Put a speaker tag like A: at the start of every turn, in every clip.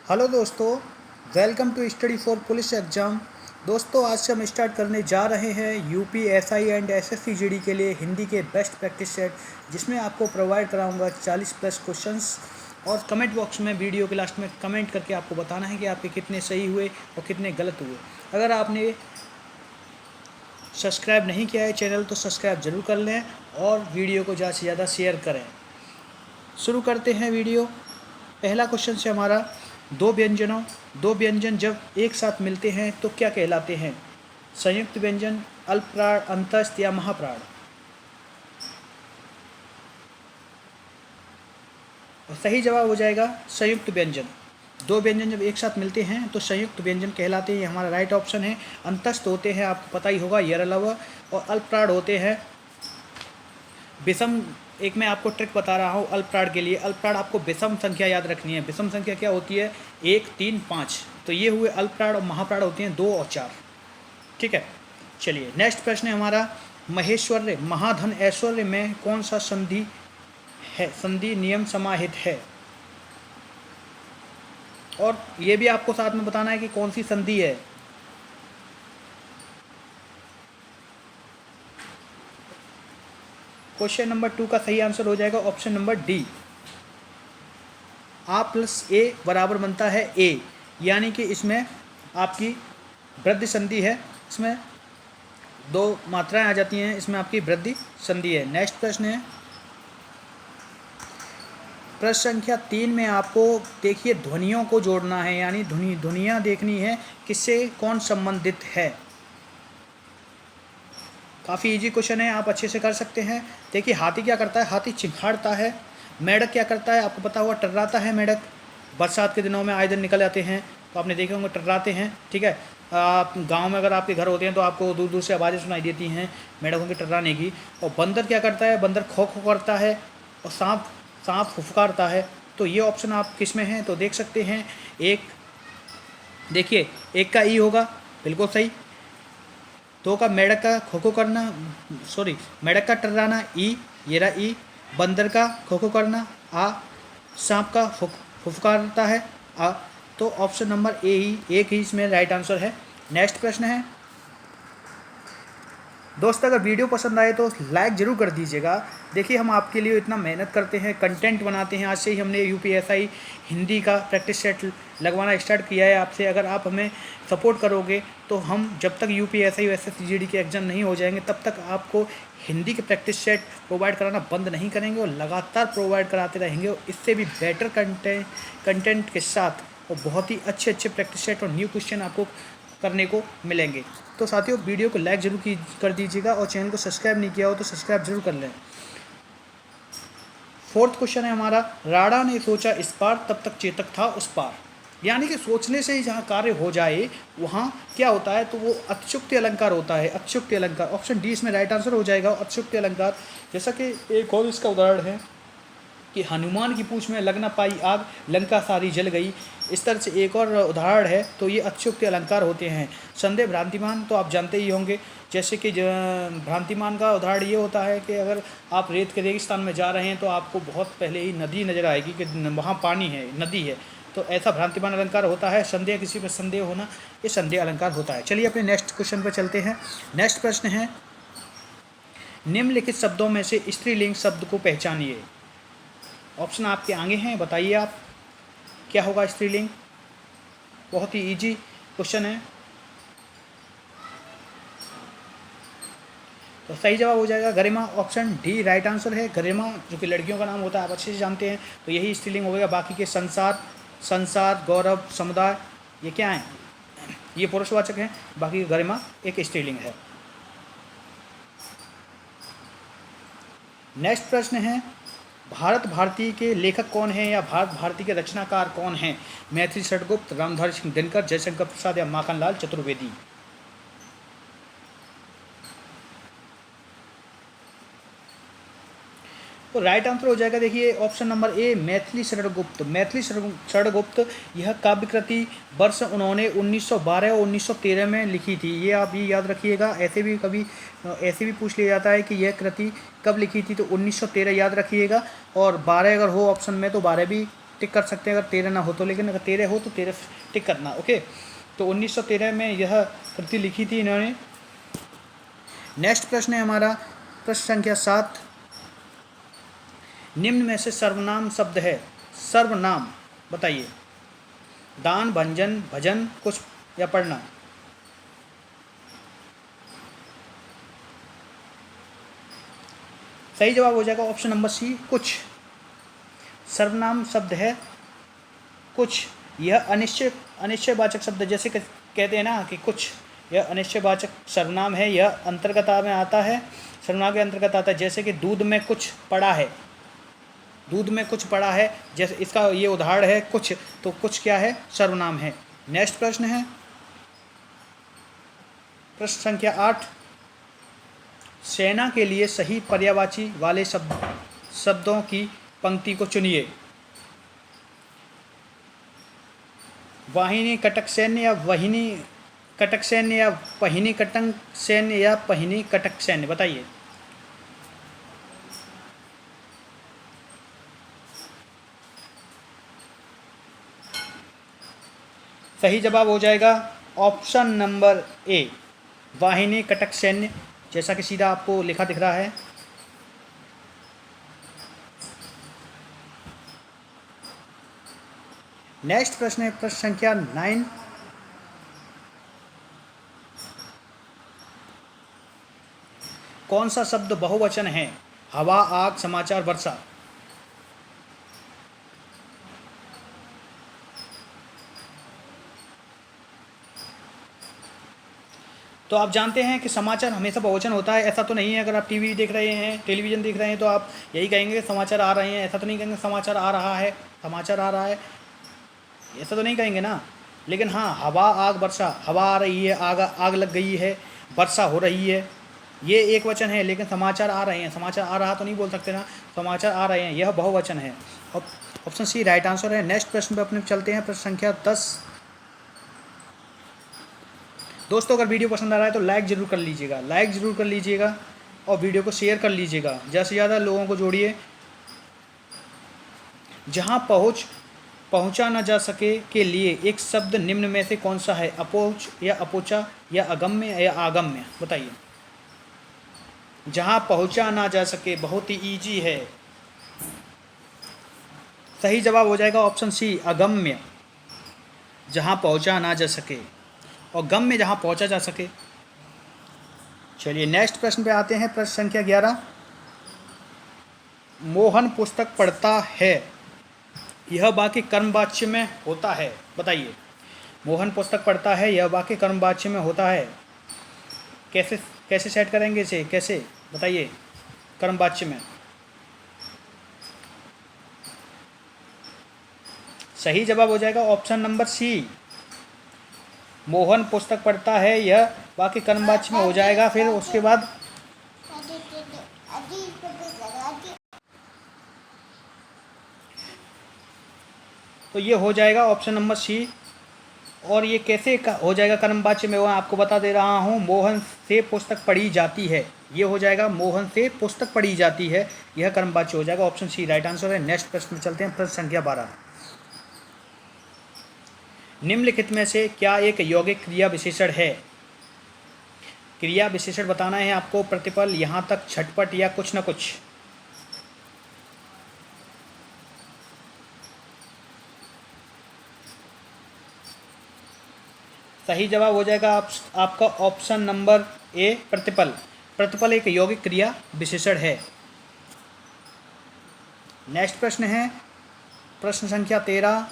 A: Hello दोस्तों, welcome to study for police exam. दोस्तों, आज से हम स्टार्ट करने जा रहे हैं UP SI and SSC GD के लिए हिंदी के बेस्ट प्रैक्टिस सेट, जिसमें आपको प्रोवाइड कराऊंगा 40 प्लस क्वेश्चंस। और कमेंट बॉक्स में वीडियो के लास्ट में कमेंट करके आपको बताना है कि आपके कितने सही हुए और कितने गलत हुए। अगर आपने सब्सक्राइब नहीं किया है चैनल तो सब्सक्राइब ज़रूर कर लें और वीडियो को ज़्यादा से ज़्यादा शेयर करें। शुरू करते हैं वीडियो। पहला क्वेश्चन से हमारा, दो व्यंजन जब एक साथ मिलते हैं तो क्या कहलाते हैं? संयुक्त व्यंजन, अल्पप्राण, अंतस्थ या महाप्राण? और सही जवाब हो जाएगा संयुक्त व्यंजन। दो व्यंजन जब एक साथ मिलते हैं तो संयुक्त व्यंजन कहलाते हैं, ये हमारा राइट ऑप्शन है। अंतस्थ होते हैं, आपको पता ही होगा, यरलव। और अल्पप्राण होते हैं विषम। एक मैं आपको ट्रिक बता रहा हूँ अल्पप्राण के लिए। अल्पप्राण आपको विषम संख्या याद रखनी है। विषम संख्या क्या होती है? 1, 3, 5। तो ये हुए अल्पप्राण। और महाप्राण होते हैं 2 और 4। ठीक है, चलिए नेक्स्ट प्रश्न है हमारा, महेश्वर्य महाधन ऐश्वर्य में कौन सा संधि है, संधि नियम समाहित है? और ये भी आपको साथ में बताना है कि कौन सी संधि है। क्वेश्चन नंबर 2 का सही आंसर हो जाएगा ऑप्शन नंबर डी। आ प्लस ए बराबर बनता है ए, यानी कि इसमें आपकी वृद्धि संधि है। इसमें 2 मात्राएं आ जाती हैं, इसमें आपकी वृद्धि संधि है। नेक्स्ट प्रश्न है, प्रश्न संख्या 3 में आपको देखिए ध्वनियों को जोड़ना है, यानी ध्वनियाँ देखनी है किससे कौन संबंधित है। काफ़ी इजी क्वेश्चन है, आप अच्छे से कर सकते हैं। देखिए हाथी क्या करता है? हाथी चिंघाड़ता है। मेंढक क्या करता है? आपको पता हुआ टर्राता है मेंढक। बरसात के दिनों में आए दिन निकल आते हैं तो आपने देखे होंगे टर्राते हैं। ठीक है, आप गांव में अगर आपके घर होते हैं तो आपको दूर दूर से आवाज़ें सुनाई देती हैं मेंढकों के टर्राने की। और बंदर क्या करता है? बंदर खो खो करता है। और सांप फुफकारता है। तो ये ऑप्शन आप किस में हैं तो देख सकते हैं। एक देखिए, एक का ई होगा, बिल्कुल सही। 2 का मेंढक का खो करना, मेंढक का टर्राना ई, ये रहा ई। बंदर का खो करना आ। सांप का फुफकारता है आ। तो ऑप्शन नंबर ए ही, एक ही इसमें राइट आंसर है। नेक्स्ट प्रश्न है, दोस्त अगर वीडियो पसंद आए तो लाइक ज़रूर कर दीजिएगा। देखिए हम आपके लिए इतना मेहनत करते हैं, कंटेंट बनाते हैं। आज से ही हमने यूपीएसआई हिंदी का प्रैक्टिस सेट लगवाना स्टार्ट किया है आपसे। अगर आप हमें सपोर्ट करोगे तो हम जब तक यूपीएसआई एसएससी जीडी के एग्ज़ाम नहीं हो जाएंगे तब तक आपको हिंदी के प्रैक्टिस सेट प्रोवाइड कराना बंद नहीं करेंगे और लगातार प्रोवाइड कराते रहेंगे। और इससे भी बेटर कंटेंट के साथ और बहुत ही अच्छे प्रैक्टिस सेट और न्यू क्वेश्चन आपको करने को मिलेंगे। तो साथियों वीडियो को लाइक जरूर कर दीजिएगा और चैनल को सब्सक्राइब नहीं किया हो तो सब्सक्राइब जरूर कर लें। 4th क्वेश्चन है हमारा, राणा ने सोचा इस पार तब तक चेतक था उस पार। यानी कि सोचने से ही जहाँ कार्य हो जाए वहाँ क्या होता है तो वो अत्युक्ति अलंकार होता है। अत्युक्ति अलंकार ऑप्शन डी इसमें राइट आंसर हो जाएगा। अत्युक्ति अलंकार, जैसा कि एक और इसका उदाहरण है कि हनुमान की पूंछ में लग न पाई आग, लंका सारी जल गई। इस तरह से एक और उदाहरण है। तो ये अत्युक्ति अलंकार होते हैं। संदेह भ्रांतिमान तो आप जानते ही होंगे। जैसे कि भ्रांतिमान का उदाहरण ये होता है कि अगर आप रेत के रेगिस्तान में जा रहे हैं तो आपको बहुत पहले ही नदी नज़र आएगी कि वहाँ पानी है, नदी है। तो ऐसा भ्रांतिमान अलंकार होता है। संदेह, किसी पर संदेह होना, ये संदेह अलंकार होता है। चलिए अपने नेक्स्ट क्वेश्चन पर चलते हैं। नेक्स्ट प्रश्न है, निम्नलिखित शब्दों में से स्त्रीलिंग शब्द को पहचानिए। ऑप्शन आपके आगे हैं, बताइए आप क्या होगा स्त्रीलिंग। बहुत ही इजी क्वेश्चन है। तो सही जवाब हो जाएगा गरिमा। ऑप्शन डी राइट आंसर है। गरिमा जो कि लड़कियों का नाम होता है, आप अच्छे से जानते हैं। तो यही स्त्रीलिंग हो गया। बाकी के संसार, गौरव, समुदाय, ये क्या हैं? ये पुरुषवाचक हैं। बाकी गरिमा एक स्त्रीलिंग है। नेक्स्ट प्रश्न है, भारत भारती के लेखक कौन हैं या भारत भारती के रचनाकार कौन हैं? मैथिली षटगुप्त, रामधारी सिंह दिनकर, जयशंकर प्रसाद या माखनलाल चतुर्वेदी? तो राइट आंसर हो जाएगा, देखिए ऑप्शन नंबर ए मैथिली षटगुप्त। मैथिली षटगुप्त यह काव्य कृति वर्ष उन्होंने 1912 और 1913 में लिखी थी। ये आप भी याद रखिएगा। ऐसे भी पूछ लिया जाता है कि यह कृति कब लिखी थी, तो 1913 याद रखिएगा। और 12 अगर हो ऑप्शन में तो 12 भी टिक कर सकते हैं अगर 13 ना हो तो, लेकिन अगर 13 हो तो 13 टिक करना। ओके, तो 1913 में यह कृति लिखी थी इन्होंने। नेक्स्ट प्रश्न है हमारा प्रश्न संख्या 7। निम्न में से सर्वनाम शब्द है। सर्वनाम बताइए। दान, भंजन, भजन, कुछ या पढ़ना। सही जवाब हो जाएगा ऑप्शन नंबर सी, कुछ। सर्वनाम शब्द है कुछ। यह अनिश्चयवाचक शब्द, जैसे कहते हैं ना कि कुछ, यह अनिश्चयवाचक सर्वनाम है। यह अंतर्गत में आता है, सर्वनाम के अंतर्गत आता है। जैसे कि दूध में कुछ पड़ा है, दूध में कुछ पड़ा है, जैसे इसका ये उदाहरण है कुछ, तो कुछ क्या है, सर्वनाम है। नेक्स्ट प्रश्न है प्रश्न संख्या 8। सेना के लिए सही पर्यायवाची वाले शब्दों की पंक्ति को चुनिए। वाहिनी कटक सैन्य या वहिनी कटक सैन्य या पहिनी कटक सैन्य या पहिनी कटक सैन्य, बताइए। सही जवाब हो जाएगा ऑप्शन नंबर ए, वाहिनी कटक सैन्य, जैसा कि सीधा आपको लिखा दिख रहा है। नेक्स्ट प्रश्न है प्रश्न संख्या 9। कौन सा शब्द बहुवचन है? हवा, आग, समाचार, वर्षा। तो आप जानते हैं कि समाचार हमेशा बहुवचन होता है, ऐसा तो नहीं है। अगर आप टीवी देख रहे हैं, टेलीविज़न देख रहे हैं, तो आप यही कहेंगे कि समाचार आ रहे हैं, ऐसा तो नहीं कहेंगे समाचार आ रहा है, समाचार आ रहा है, ऐसा तो नहीं कहेंगे ना। लेकिन हाँ, हवा, आग, वर्षा, हवा आ रही है, आग लग गई है, वर्षा हो रही है, ये एक वचन है। लेकिन समाचार आ रहे हैं, समाचार आ रहा तो नहीं बोल सकते ना, समाचार आ रहे हैं, यह बहुवचन है। ऑप्शन सी राइट आंसर है। नेक्स्ट प्रश्न पे अपने चलते हैं, प्रश्न संख्या 10। दोस्तों, अगर वीडियो पसंद आ रहा है तो लाइक ज़रूर कर लीजिएगा, लाइक ज़रूर कर लीजिएगा, और वीडियो को शेयर कर लीजिएगा, ज़्यादा से ज़्यादा लोगों को जोड़िए। जहाँ पहुँचा न जा सके के लिए एक शब्द निम्न में से कौन सा है? अपोच या अपोचा या अगम्य या आगम्य, बताइए। जहाँ पहुँचा ना जा सके, बहुत ही ईजी है। सही जवाब हो जाएगा ऑप्शन सी, अगम्य, जहाँ पहुँचा ना जा सके, और गम्य जहाँ पहुँचा जा सके। चलिए नेक्स्ट प्रश्न पे आते हैं, प्रश्न संख्या 11। मोहन पुस्तक पढ़ता है, यह वाक्य कर्मवाच्य में होता है, बताइए। मोहन पुस्तक पढ़ता है, यह वाक्य कर्मवाच्य में होता है। कैसे सेट करेंगे इसे, कैसे, बताइए, कर्मवाच्य में। सही जवाब हो जाएगा ऑप्शन नंबर सी, मोहन पुस्तक पढ़ता है, यह वाक्य कर्मवाच्य में हो जाएगा। फिर उसके बाद तो ये हो जाएगा ऑप्शन नंबर सी। और ये कैसे हो जाएगा कर्मवाच्य में, वो आपको बता दे रहा हूँ। मोहन से पुस्तक पढ़ी जाती है, ये हो जाएगा मोहन से पुस्तक पढ़ी जाती है, यह कर्मवाच्य हो जाएगा। ऑप्शन सी राइट आंसर है। नेक्स्ट प्रश्न में चलते हैं, प्रश्न संख्या 12। निम्नलिखित में से क्या एक यौगिक क्रिया विशेषण है? क्रिया विशेषण बताना है आपको, प्रतिपल, यहाँ तक, झटपट या कुछ न कुछ। सही जवाब हो जाएगा आपका ऑप्शन नंबर ए, प्रतिपल। प्रतिपल एक यौगिक क्रिया विशेषण है। नेक्स्ट प्रश्न है प्रश्न संख्या 13।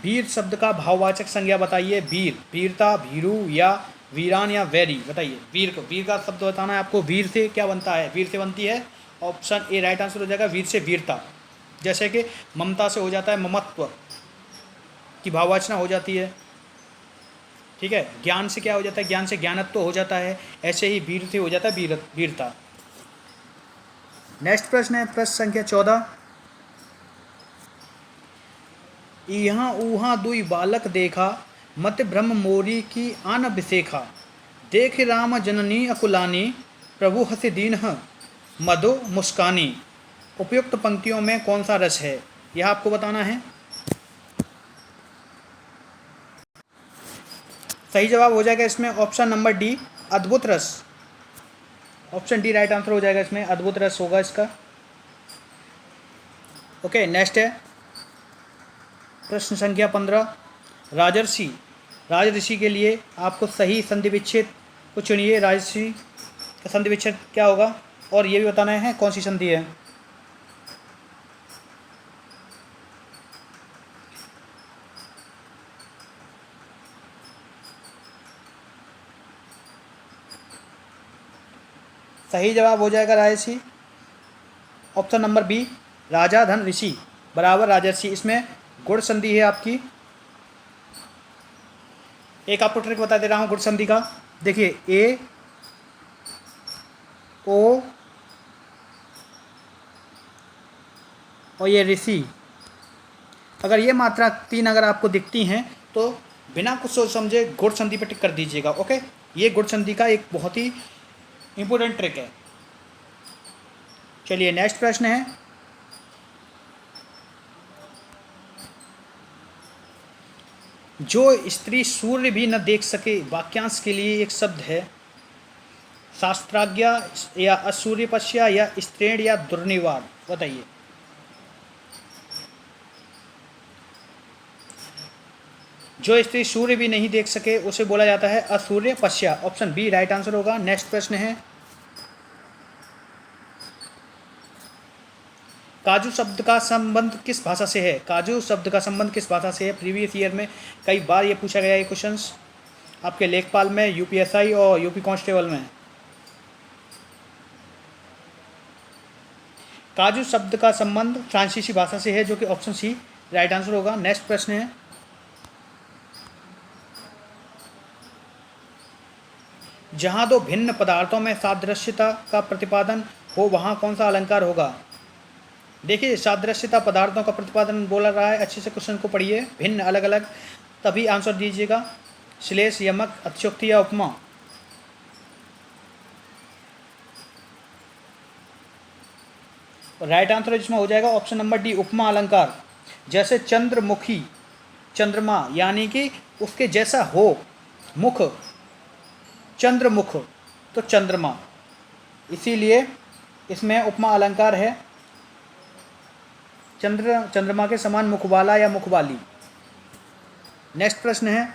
A: वीर शब्द का भाववाचक संज्ञा बताइए। वीर, वीरता, भीरू या वीरान या वैरी, बताइए। वीर का शब्द बताना है आपको। वीर से क्या बनता है? वीर से बनती है, ऑप्शन ए राइट आंसर हो जाएगा, वीर से वीरता। जैसे कि ममता से हो जाता है ममत्व की भाववाचना हो जाती है, ठीक है। ज्ञान से क्या हो जाता है? ज्ञान से ज्ञानत्व हो जाता है। ऐसे ही वीर से हो जाता है वीरता। नेक्स्ट प्रश्न है प्रश्न संख्या 14। यहाँ ऊहाँ दुई बालक देखा, मत ब्रह्म मोरी की आन बिसेखा। देख राम जननी अकुलानी, प्रभु हसि दीन मधु मुस्कानी। उपयुक्त पंक्तियों में कौन सा रस है? यह आपको बताना है। सही जवाब हो जाएगा इसमें ऑप्शन नंबर डी, अद्भुत रस। ऑप्शन डी राइट आंसर हो जाएगा इसमें, अद्भुत रस होगा इसका। ओके, नेक्स्ट है प्रश्न संख्या 15। राजर्षि, राजऋषि के लिए आपको सही संधि विच्छेद को चुनिए। राजऋषि का संधि विच्छेद क्या होगा, और ये भी बताना है कौन सी संधि है। सही जवाब हो जाएगा राजर्षि, ऑप्शन नंबर बी, राजा धन ऋषि बराबर राजर्षि। इसमें गुण संधि है आपकी। एक आपको ट्रिक बता दे रहा हूँ गुण संधि का। देखिए, ए ओ और ये ऋषि, अगर ये मात्रा 3 अगर आपको दिखती हैं तो बिना कुछ सोच समझे गुण संधि पर टिक कर दीजिएगा। ओके, ये गुण संधि का एक बहुत ही इंपॉर्टेंट ट्रिक है। चलिए नेक्स्ट प्रश्न है, जो स्त्री सूर्य भी न देख सके वाक्यांश के लिए एक शब्द है। शास्त्राज्ञा या असूर्यपश्या या स्त्रीण या दुर्निवार, बताइए। जो स्त्री सूर्य भी नहीं देख सके उसे बोला जाता है असूर्यपश्या। ऑप्शन बी राइट आंसर होगा। नेक्स्ट प्रश्न है, काजू शब्द का संबंध किस भाषा से है। काजू शब्द का संबंध किस भाषा से है। प्रीवियस ईयर में कई बार ये पूछा गया है क्वेश्चंस, आपके लेखपाल में, यूपीएसआई और यूपी कांस्टेबल में। काजू शब्द का संबंध फ्रांसीसी भाषा से है, जो कि ऑप्शन सी राइट आंसर होगा। नेक्स्ट प्रश्न है, जहाँ दो भिन्न पदार्थों में सादृश्यता का प्रतिपादन हो वहाँ कौन सा अलंकार होगा। देखिए, सादृश्यता पदार्थों का प्रतिपादन बोला रहा है, अच्छे से क्वेश्चन को पढ़िए, भिन्न अलग अलग, तभी आंसर दीजिएगा। श्लेष, यमक, अतिशयोक्ति या उपमा। राइट आंसर इसमें हो जाएगा ऑप्शन नंबर डी, उपमा अलंकार। जैसे चंद्रमुखी, चंद्रमा, यानी कि उसके जैसा हो मुख, चंद्रमुख तो चंद्रमा, इसीलिए इसमें उपमा अलंकार है। चंद्रमा के समान मुख वाला या मुख वाली। नेक्स्ट प्रश्न है,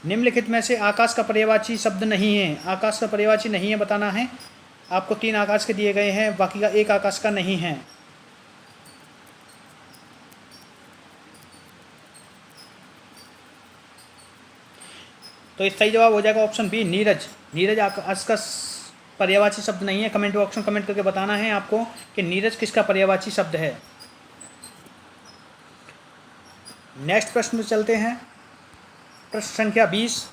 A: निम्नलिखित में से आकाश का पर्यायवाची शब्द नहीं है। आकाश का पर्यायवाची नहीं है बताना है आपको। 3 आकाश के दिए गए हैं, बाकी का 1 आकाश का नहीं है। तो इस सही जवाब हो जाएगा ऑप्शन बी, नीरज। नीरज आकाश का पर्यायवाची शब्द नहीं है। कमेंट बॉक्स में कमेंट करके बताना है आपको कि नीरज किसका पर्यायवाची शब्द है। नेक्स्ट प्रश्न में चलते हैं, प्रश्न संख्या 20।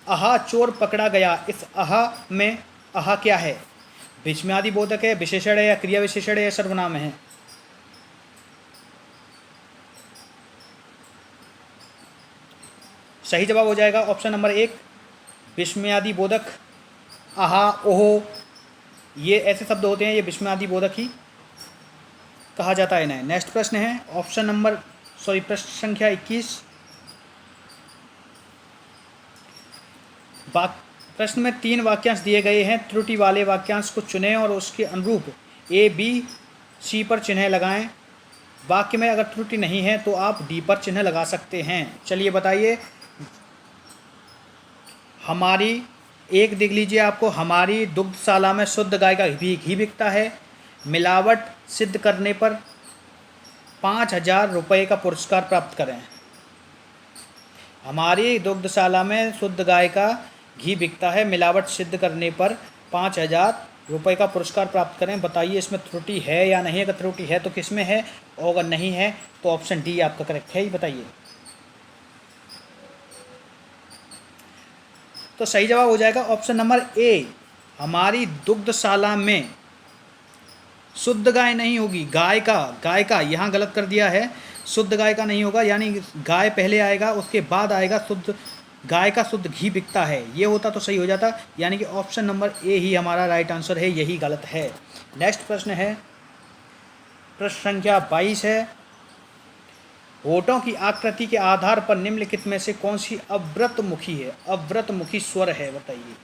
A: आहा चोर पकड़ा गया, इस आहा में आहा क्या है। विस्मयादि बोधक है, विशेषण है या क्रिया विशेषण है या सर्वनाम है। सही जवाब हो जाएगा ऑप्शन नंबर 1, विस्मयादि बोधक। आहा, ओहो, ये ऐसे शब्द होते हैं, ये विस्मयादि बोधक ही कहा जाता है इन्हें। नेक्स्ट प्रश्न है प्रश्न संख्या 21। प्रश्न में 3 वाक्यांश दिए गए हैं। त्रुटि वाले वाक्यांश को चुनें और उसके अनुरूप ए, बी, सी पर चिन्ह लगाएं। वाक्य में अगर त्रुटि नहीं है तो आप डी पर चिन्ह लगा सकते हैं। चलिए बताइए, हमारी एक देख लीजिए आपको, हमारी दुग्धशाला में शुद्ध गाय का घी बिकता है। मिलावट सिद्ध करने पर 5,000 रुपये का पुरस्कार प्राप्त करें। हमारी दुग्धशाला में शुद्ध गाय का घी बिकता है, मिलावट सिद्ध करने पर 5,000 रुपये का पुरस्कार प्राप्त करें। बताइए इसमें त्रुटि है या नहीं। अगर त्रुटि है तो किस में है, और अगर नहीं है तो ऑप्शन डी आपका करेक्ट है। ही बताइए। तो सही जवाब हो जाएगा ऑप्शन नंबर ए, हमारी दुग्धशाला में शुद्ध गाय नहीं होगी। गाय का यहाँ गलत कर दिया है, शुद्ध गाय का नहीं होगा, यानी गाय पहले आएगा, उसके बाद आएगा शुद्ध गाय का शुद्ध घी बिकता है, ये होता तो सही हो जाता, यानी कि ऑप्शन नंबर ए ही हमारा राइट आंसर है, यही गलत है। नेक्स्ट प्रश्न है, प्रश्न संख्या 22 है, होठों की आकृति के आधार पर निम्नलिखित में से कौन सी अव्रतमुखी है, अव्रतमुखी स्वर है, बताइए।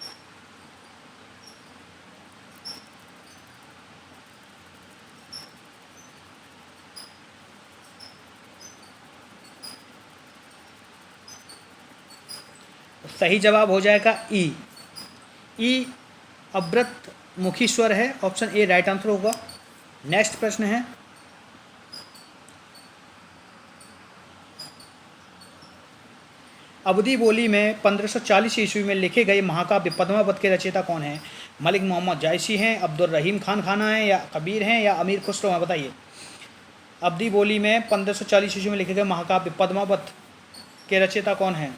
A: सही जवाब हो जाएगा ई। ई अव्रत मुखी स्वर है, ऑप्शन ए राइट आंसर होगा। नेक्स्ट प्रश्न है, अवधी बोली में 1540 ईस्वी में लिखे गए महाकाव्य पद्मावत के रचयिता कौन है? मलिक मोहम्मद जायसी हैं, अब्दुल रहीम खान खाना है, या कबीर हैं, या अमीर खुसरो हैं, बताइए। अवधी बोली में 1540 ईस्वी में लिखे गए महाकाव्य पद्मावत के रचयिता कौन है?